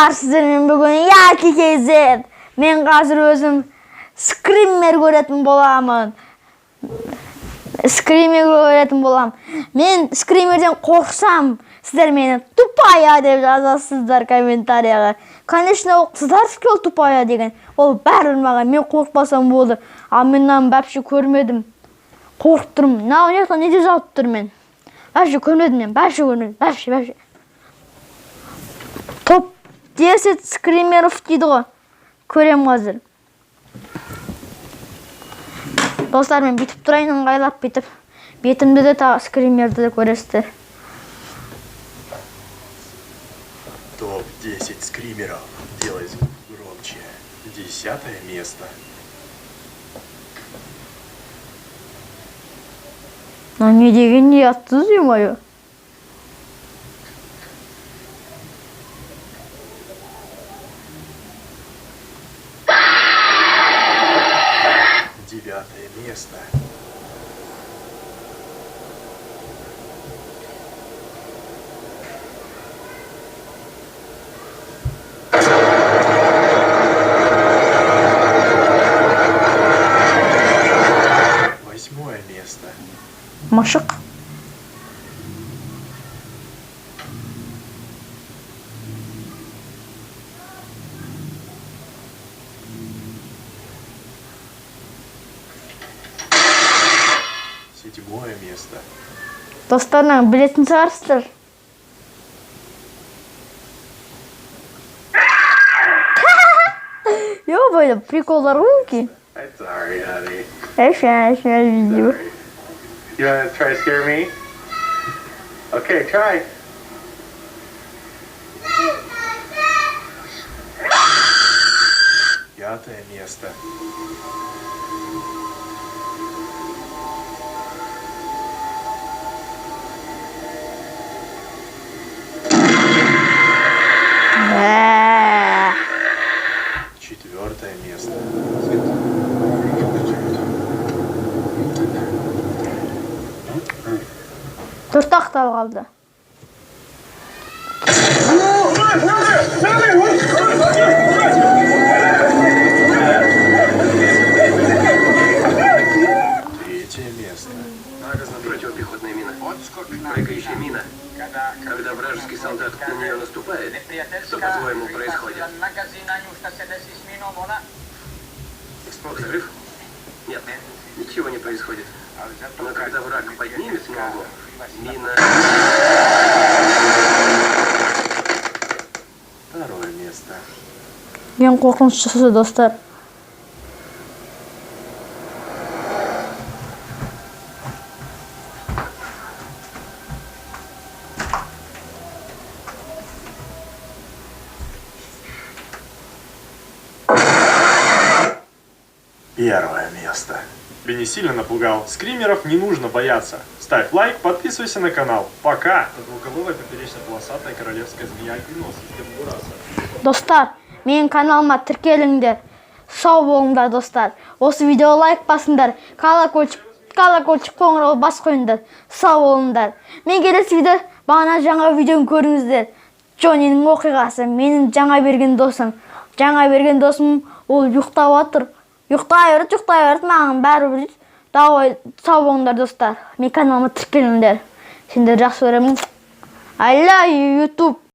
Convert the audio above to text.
Достар, сіздермен бүгін Яки KZ. Мен қазір өзім скример көретін боламын. Мен скримерден қорқсам, сіздер мені тупая деп жазасыздар комментарияға. Конечно, сіздер ол тупая деген. Ол бәрі маған, мен қорқпасам болды. А меннен бәпші көрмедім. Қорқып тұрмын. Не де жалып тұр мен. Бәпші көрмедім. Бәпші. Топ 10 скримеров дейді ғой. Көрем қазір. Достар, мен бүйтіп тұрайын, ыңғайлап бүйтіп. Бетімді де скримерді де көресіздер. Топ 10 скримеров. Делай звук громче. 10-е место. Не деген не аттыз емайы? Место. Восьмое место. Машық. Седьмое место. Достарына білетін шығарсыздар. Ё-моё, приколдар ғой. Sorry, honey. видео. You want to try to scare me? Okay, try. Пятое место. Четвертое место. Төртақтал қалды. Третье место. Противопехотная мина. Прыгающая мина. Когда вражеский солдат на нее наступает, что, по-твоему, происходит? Взрыв? Нет, ничего не происходит. Но когда враг поднимет ногу, мина... Второе место. Ең қорқыныштысы, достар. Первое место. Тебя не сильно напугал. Скримеров не нужно бояться. Ставь лайк, подписывайся на канал. Пока! Двуголовая поперечно-полосатая королевская змея альбинос. Достар, менің каналыма тіркеліңдер. Сау болыңдар, достар. Осы видео лайк басыңдар. Колокольчик қоңырау бас қойыңдар. Сау болыңдар. Мен келесі видео бағана жаңа видеоны көріңіздер. Джонниның оқиғасы. Менің жаңа берген досым. Ол ұйықтап отыр. Ұйықтай берді, маған бәрі бір. Сау болыңдар, достар. Мен каналыма тіркеліңдер. Сендер жақсы көремін. I love you, YouTube.